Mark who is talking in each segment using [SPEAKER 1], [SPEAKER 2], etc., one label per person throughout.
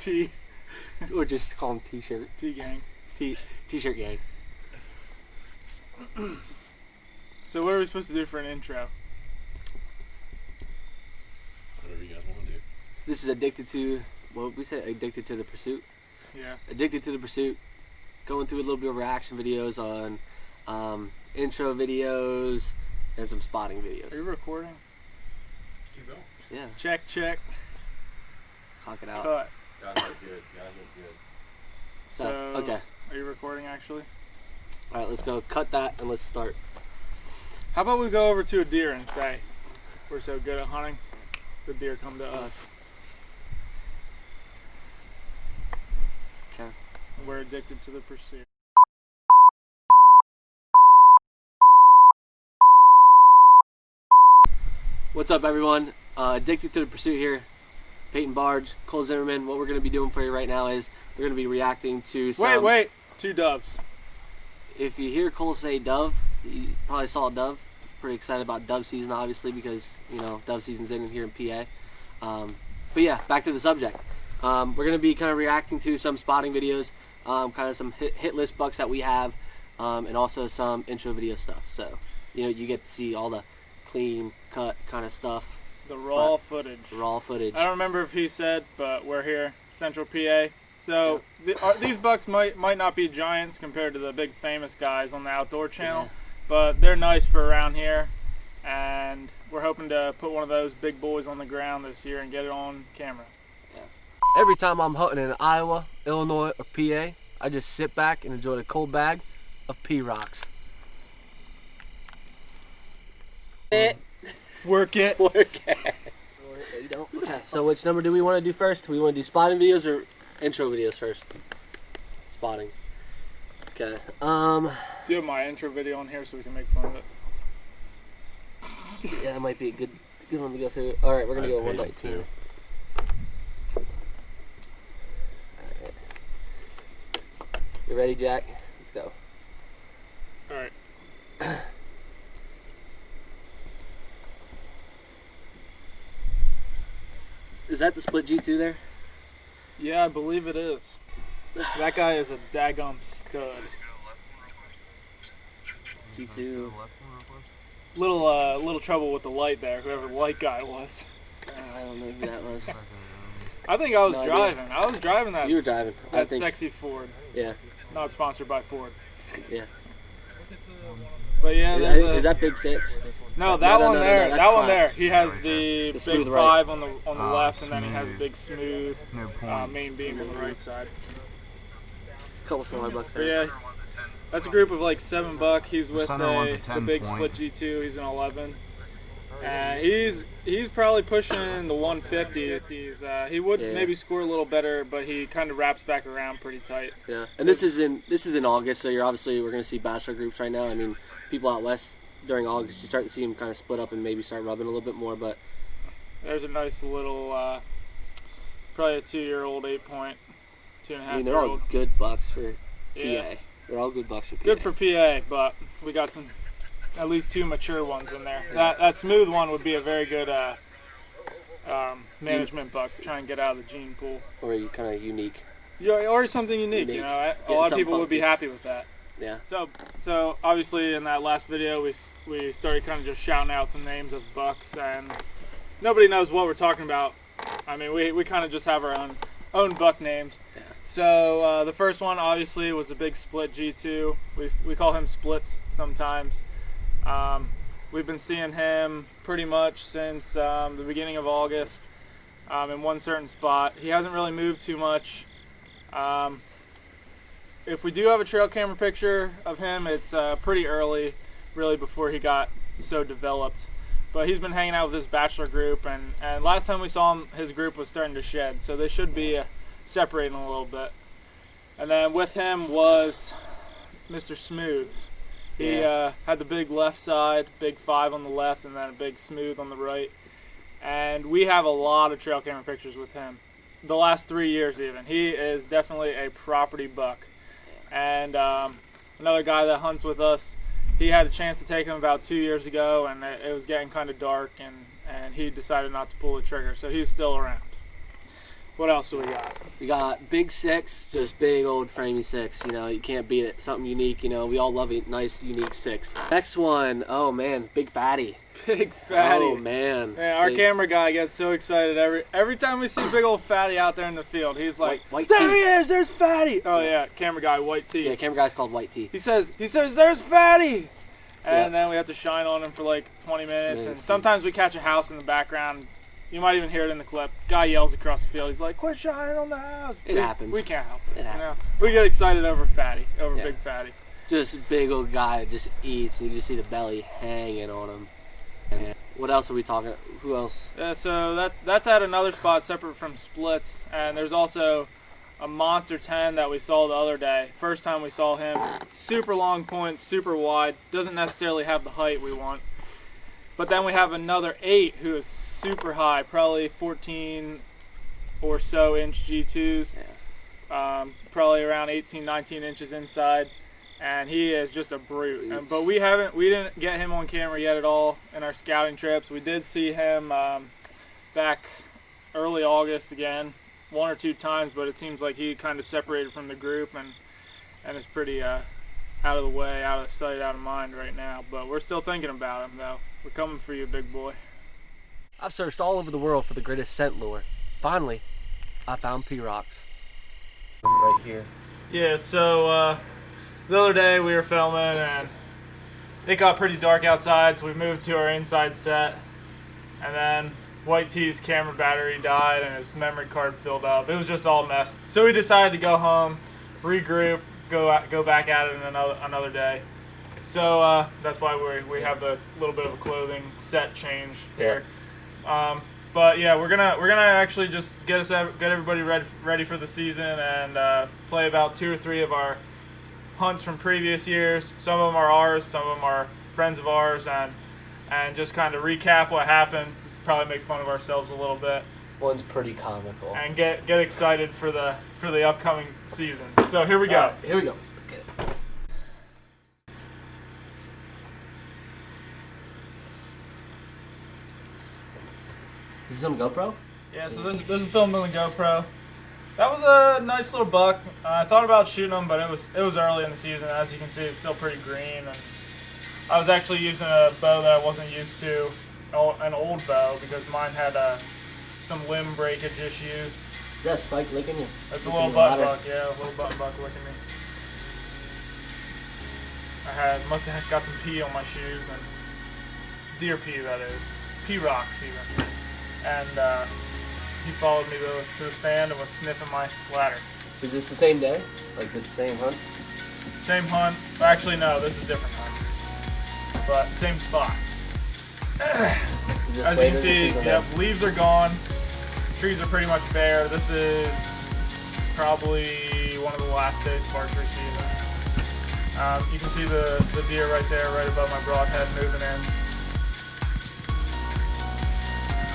[SPEAKER 1] T.
[SPEAKER 2] Or just call them T-shirt.
[SPEAKER 1] T-gang.
[SPEAKER 2] T-shirt gang.
[SPEAKER 1] So what are we supposed to do for an intro?
[SPEAKER 3] Whatever you guys want to do.
[SPEAKER 2] This is addicted to, what we say, addicted to the pursuit.
[SPEAKER 1] Yeah.
[SPEAKER 2] Addicted to the pursuit. Going through a little bit of reaction videos on intro videos and some spotting videos.
[SPEAKER 1] Are you recording?
[SPEAKER 3] Just keep going.
[SPEAKER 2] Yeah.
[SPEAKER 1] Check, check.
[SPEAKER 2] Clock it out.
[SPEAKER 1] Cut.
[SPEAKER 3] Guys look good. Guys look good.
[SPEAKER 2] So, okay.
[SPEAKER 1] Are you recording actually?
[SPEAKER 2] All right, let's go. Cut that and let's start.
[SPEAKER 1] How about we go over to a deer and say, we're so good at hunting, the deer come to us.
[SPEAKER 2] Okay.
[SPEAKER 1] We're addicted to the pursuit.
[SPEAKER 2] What's up, everyone? Addicted to the pursuit here. Peyton Barge, Cole Zimmerman. What we're going to be doing for you right now is we're going to be reacting to some...
[SPEAKER 1] Wait. 2 doves.
[SPEAKER 2] If you hear Cole say dove, you probably saw a dove. Pretty excited about dove season, obviously, because, you know, dove season's in here in PA. But yeah, back to the subject. We're going to be kind of reacting to some spotting videos, kind of some hit list bucks that we have, and also some intro video stuff. So, you know, you get to see all the clean cut kind of stuff.
[SPEAKER 1] The raw footage.
[SPEAKER 2] Raw footage.
[SPEAKER 1] I don't remember if he said, but we're here, Central PA. So these bucks might not be giants compared to the big famous guys on the Outdoor Channel,
[SPEAKER 2] Yeah.
[SPEAKER 1] but they're nice for around here, and we're hoping to put one of those big boys on the ground this year and get it on camera.
[SPEAKER 2] Every time I'm hunting in Iowa, Illinois, or PA, I just sit back and enjoy a cold bag of P-Rocks.
[SPEAKER 1] Work it.
[SPEAKER 2] Okay, so which number do we want to do first? We want to do spotting videos or intro videos first? Spotting. Okay.
[SPEAKER 1] Do you have my intro video on here so we can make fun of it?
[SPEAKER 2] Yeah, that might be a good one to go through. All right, we're gonna go 1 by 2. Alright. You ready, Jack? Let's go.
[SPEAKER 1] All right.
[SPEAKER 2] Is that the split G2 there?
[SPEAKER 1] Yeah, I believe it is. That guy is a daggum stud.
[SPEAKER 2] G2.
[SPEAKER 1] Little trouble with the light there, whoever the light guy was.
[SPEAKER 2] I don't know who that was.
[SPEAKER 1] I think I was
[SPEAKER 2] No idea.
[SPEAKER 1] driving. I was driving that.
[SPEAKER 2] You were driving. I
[SPEAKER 1] That
[SPEAKER 2] think.
[SPEAKER 1] sexy Ford.
[SPEAKER 2] Yeah.
[SPEAKER 1] Not sponsored by Ford.
[SPEAKER 2] Yeah.
[SPEAKER 1] But yeah,
[SPEAKER 2] Is that Big 6?
[SPEAKER 1] no, that
[SPEAKER 2] No,
[SPEAKER 1] one
[SPEAKER 2] no,
[SPEAKER 1] there.
[SPEAKER 2] that's
[SPEAKER 1] that one
[SPEAKER 2] five.
[SPEAKER 1] there. He has the big
[SPEAKER 2] smooth right.
[SPEAKER 1] 5 on the left, and then he has a big smooth main beam on the right side.
[SPEAKER 2] Couple smaller bucks
[SPEAKER 1] But
[SPEAKER 2] there.
[SPEAKER 1] yeah, that's a group of like 7 buck. He's with
[SPEAKER 4] center one's a
[SPEAKER 1] the
[SPEAKER 4] 10
[SPEAKER 1] big
[SPEAKER 4] point.
[SPEAKER 1] split G2. He's an 11. And he's probably pushing the 150s. He would
[SPEAKER 2] Yeah.
[SPEAKER 1] maybe score a little better, but he kind of wraps back around pretty tight.
[SPEAKER 2] Yeah, and this is in August, so we're gonna see bachelor groups right now. I mean, people out west during August, you start to see them kind of split up and maybe start rubbing a little bit more. But
[SPEAKER 1] There's a nice little, probably a 2-year-old 8-point, 2.5-year-old.
[SPEAKER 2] I mean, they're all good bucks for
[SPEAKER 1] Yeah.
[SPEAKER 2] PA. They're all good bucks for PA.
[SPEAKER 1] Good for PA, but we got at least 2 mature ones in there. That smooth one would be a very good management buck. Try and get out of the gene pool.
[SPEAKER 2] Or you kind of unique.
[SPEAKER 1] Yeah, or something unique. You know, a lot of people would be happy with that.
[SPEAKER 2] Yeah.
[SPEAKER 1] So obviously in that last video we started kind of just shouting out some names of bucks, and nobody knows what we're talking about. I mean, we kind of just have our own buck names.
[SPEAKER 2] Yeah.
[SPEAKER 1] So the first one obviously was the big split G2. We call him Splits sometimes. We've been seeing him pretty much since the beginning of August in one certain spot. He hasn't really moved too much. If we do have a trail camera picture of him, it's pretty early, really before he got so developed. But he's been hanging out with his bachelor group, and last time we saw him, his group was starting to shed. So they should be separating a little bit. And then with him was Mr. Smooth. He had the big left side, big 5 on the left, and then a big smooth on the right. And we have a lot of trail camera pictures with him. The last 3 years even. He is definitely a property buck. And another guy that hunts with us, he had a chance to take him about 2 years ago, and it was getting kind of dark, and he decided not to pull the trigger. So he's still around. What else do we got?
[SPEAKER 2] We got Big Six, just big old framey six. You know, you can't beat it. Something unique. You know, we all love a nice, unique six. Next one, oh man, Big Fatty.
[SPEAKER 1] Big Fatty.
[SPEAKER 2] Oh man.
[SPEAKER 1] Man, our camera guy gets so excited every time we see big old Fatty out there in the field. He's like,
[SPEAKER 2] White
[SPEAKER 1] there
[SPEAKER 2] Tee.
[SPEAKER 1] he is, there's Fatty. Oh yeah, camera guy, White Tee.
[SPEAKER 2] Yeah, camera guy's called White Tee.
[SPEAKER 1] He says, there's Fatty. And then we have to shine on him for like 20 minutes. And sometimes we catch a house in the background. You might even hear it in the clip. Guy yells across the field. He's like, quit shining on the house.
[SPEAKER 2] It happens.
[SPEAKER 1] We can't help it.
[SPEAKER 2] It happens.
[SPEAKER 1] We get excited over Fatty, Big Fatty.
[SPEAKER 2] Just a big old guy that just eats, and you just see the belly hanging on him. And what else are we talking? Who else?
[SPEAKER 1] Yeah, so that's at another spot separate from splits. And there's also a monster 10 that we saw the other day. First time we saw him. Super long points, super wide. Doesn't necessarily have the height we want. But then we have another 8 who is super high, probably 14 or so inch G2s, probably around 18, 19 inches inside, and he is just a brute. But we didn't get him on camera yet at all in our scouting trips. We did see him back early August again, 1 or 2 times, but it seems like he kind of separated from the group and is pretty out of the way, out of sight, out of mind right now. But we're still thinking about him though. We're coming for you, big boy.
[SPEAKER 2] I've searched all over the world for the greatest scent lure. Finally, I found P-Rocks. Right here.
[SPEAKER 1] Yeah, so the other day we were filming and it got pretty dark outside, so we moved to our inside set. And then White T's camera battery died and his memory card filled up. It was just all a mess. So we decided to go home, regroup, go back at it in another day. So that's why we have the little bit of a clothing set change here. But yeah, we're gonna actually just get everybody ready for the season and play about 2 or 3 of our hunts from previous years. Some of them are ours, some of them are friends of ours, and just kind of recap what happened. Probably make fun of ourselves a little bit.
[SPEAKER 2] One's pretty comical.
[SPEAKER 1] And get excited for the upcoming season. So here we go.
[SPEAKER 2] Here we go. Okay. Is this on GoPro?
[SPEAKER 1] Yeah, so this is filmed on the GoPro. That was a nice little buck. I thought about shooting him, but it was early in the season. As you can see, it's still pretty green. And I was actually using a bow that I wasn't used to, an old bow, because mine had some limb breakage issues.
[SPEAKER 2] Is that Spike licking you?
[SPEAKER 1] That's a little butt buck, yeah, a little butt buck licking me. Must have got some pee on my shoes, and deer pee, that is. P-Rocks even. And he followed me to the stand and was sniffing my ladder.
[SPEAKER 2] Is this the same day? Like this same hunt?
[SPEAKER 1] Same hunt. Actually, no, this is a different hunt. But same spot. As you can see, yep, leaves are gone. Trees are pretty much bare. This is probably one of the last days of archery season. You can see the deer right there, right above my broadhead, moving in.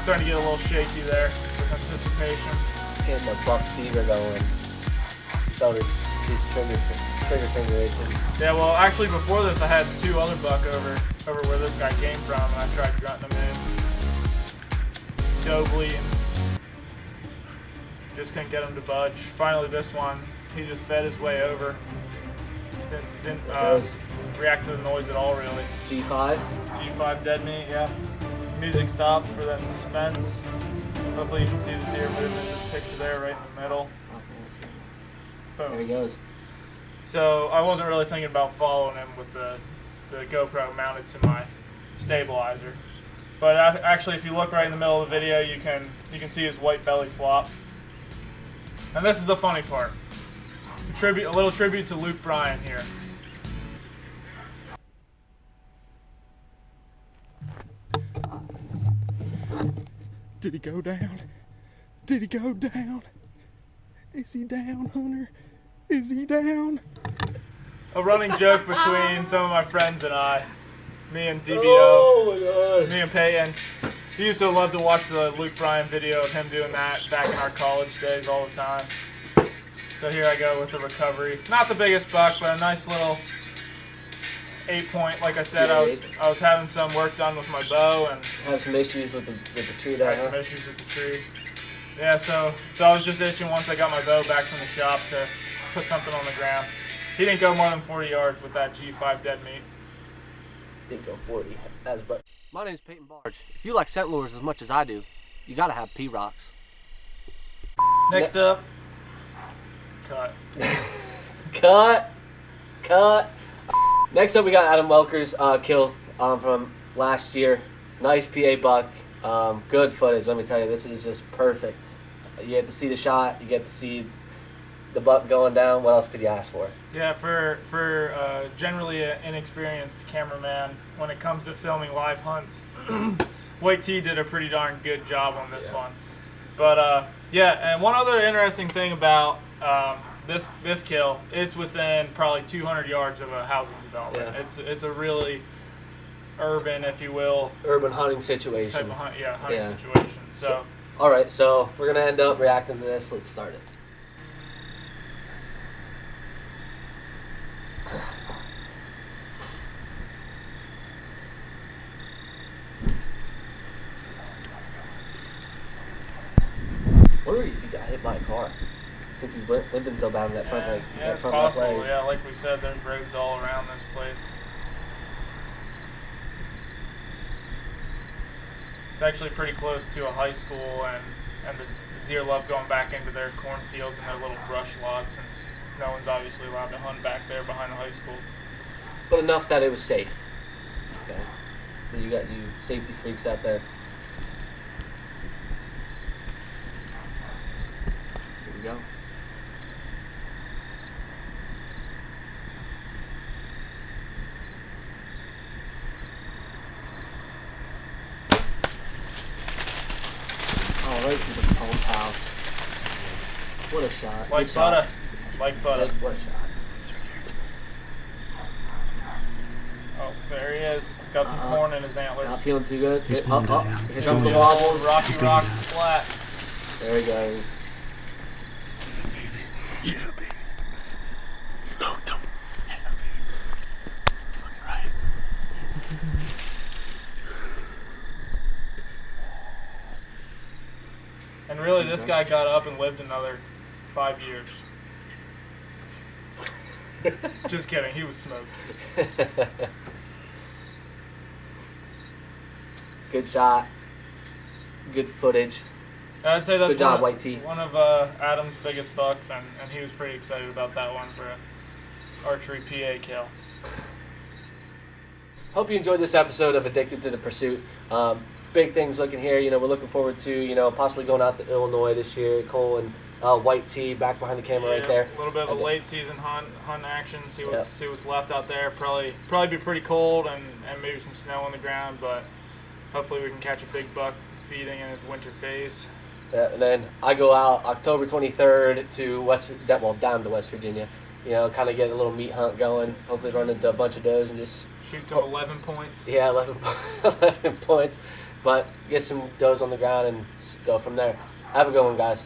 [SPEAKER 1] Starting to get a little shaky there with anticipation.
[SPEAKER 2] Getting the buck fever going. Felt his trigger finger itching.
[SPEAKER 1] Yeah, well, actually before this, I had 2 other buck over where this guy came from, and I tried grunting them in. Go bleeding. Just couldn't get him to budge. Finally, this one, he just fed his way over. Didn't react to the noise at all, really.
[SPEAKER 2] G5?
[SPEAKER 1] G5 dead meat, yeah. Music stops for that suspense. Hopefully you can see the deer moving in the picture there, right in the middle. Boom.
[SPEAKER 2] There he goes.
[SPEAKER 1] So I wasn't really thinking about following him with the GoPro mounted to my stabilizer. But actually, if you look right in the middle of the video, you can see his white belly flop. And this is the funny part. A little tribute to Luke Bryan here.
[SPEAKER 4] Did he go down? Did he go down? Is he down, Hunter? Is he down?
[SPEAKER 1] A running joke between some of my friends and I. Me and DBO.
[SPEAKER 2] Oh my god.
[SPEAKER 1] Me and Peyton. He used to love to watch the Luke Bryan video of him doing that back in our college days all the time. So here I go with the recovery. Not the biggest buck, but a nice little 8-point. Like I said, I was having some work done with my bow and
[SPEAKER 2] Have some issues with the tree there.
[SPEAKER 1] had some issues with the tree. Yeah, so I was just itching once I got my bow back from the shop to put something on the ground. He didn't go more than 40 yards with that G5 dead meat.
[SPEAKER 2] Didn't go 40. That's but. My name's Peyton Barge. If you like scent lures as much as I do, you gotta have P-Rocks.
[SPEAKER 1] Next up, cut.
[SPEAKER 2] Cut. Next up, we got Adam Welker's kill from last year. Nice PA buck. Good footage. Let me tell you, this is just perfect. You get to see the shot. You get to see the buck going down. What else could you ask for?
[SPEAKER 1] Yeah, for generally an inexperienced cameraman, when it comes to filming live hunts, White T did a pretty darn good job on this one. But yeah, and one other interesting thing about this kill, it's within probably 200 yards of a housing development.
[SPEAKER 2] Yeah.
[SPEAKER 1] It's a really urban, if you will,
[SPEAKER 2] Urban hunting situation.
[SPEAKER 1] type of hunting situation. So
[SPEAKER 2] all right, so we're gonna end up reacting to this. Let's start it. I wonder if he got hit by a car, since he's limping so bad in that front leg.
[SPEAKER 1] yeah,
[SPEAKER 2] that
[SPEAKER 1] it's
[SPEAKER 2] front left
[SPEAKER 1] possible.
[SPEAKER 2] leg.
[SPEAKER 1] Yeah, like we said, there's roads all around this place. It's actually pretty close to a high school, and the deer love going back into their cornfields and their little brush lots, since no one's obviously allowed to hunt back there behind the high school.
[SPEAKER 2] But enough that it was safe. Okay. So you got you safety freaks out there. Here we go. All right, to the pump house. What a shot.
[SPEAKER 1] Like
[SPEAKER 2] Good shot.
[SPEAKER 1] butter. Like butter.
[SPEAKER 2] What a shot.
[SPEAKER 1] Oh, there he is. Got some corn in his antlers.
[SPEAKER 2] Not feeling too good.
[SPEAKER 4] He's going down.
[SPEAKER 2] Here
[SPEAKER 4] He's
[SPEAKER 2] comes the
[SPEAKER 4] going down.
[SPEAKER 2] wobbles.
[SPEAKER 1] Rocky Rock splat.
[SPEAKER 2] There he goes.
[SPEAKER 4] Yeah, baby. Smoked him. Yeah, baby. Fucking right.
[SPEAKER 1] And really, this guy got up and lived another 5 years. Just kidding. He was smoked.
[SPEAKER 2] Good shot. Good footage.
[SPEAKER 1] I'd say that's
[SPEAKER 2] Good job,
[SPEAKER 1] one,
[SPEAKER 2] White T.
[SPEAKER 1] one of Adam's biggest bucks, and he was pretty excited about that one for an archery PA kill.
[SPEAKER 2] Hope you enjoyed this episode of Addicted to the Pursuit. Big things looking here. You know, we're looking forward to, possibly going out to Illinois this year. Cole and White T back behind the camera right there.
[SPEAKER 1] A little bit of a late season hunt action. See what's left out there. Probably be pretty cold and maybe some snow on the ground, but hopefully we can catch a big buck feeding in his winter phase.
[SPEAKER 2] Yeah, and then I go out October 23rd to down to West Virginia. Kind of get a little meat hunt going. Hopefully run into a bunch of does and just
[SPEAKER 1] shoot some 11 points.
[SPEAKER 2] Yeah, 11 points. But get some does on the ground and go from there. Have a good one, guys.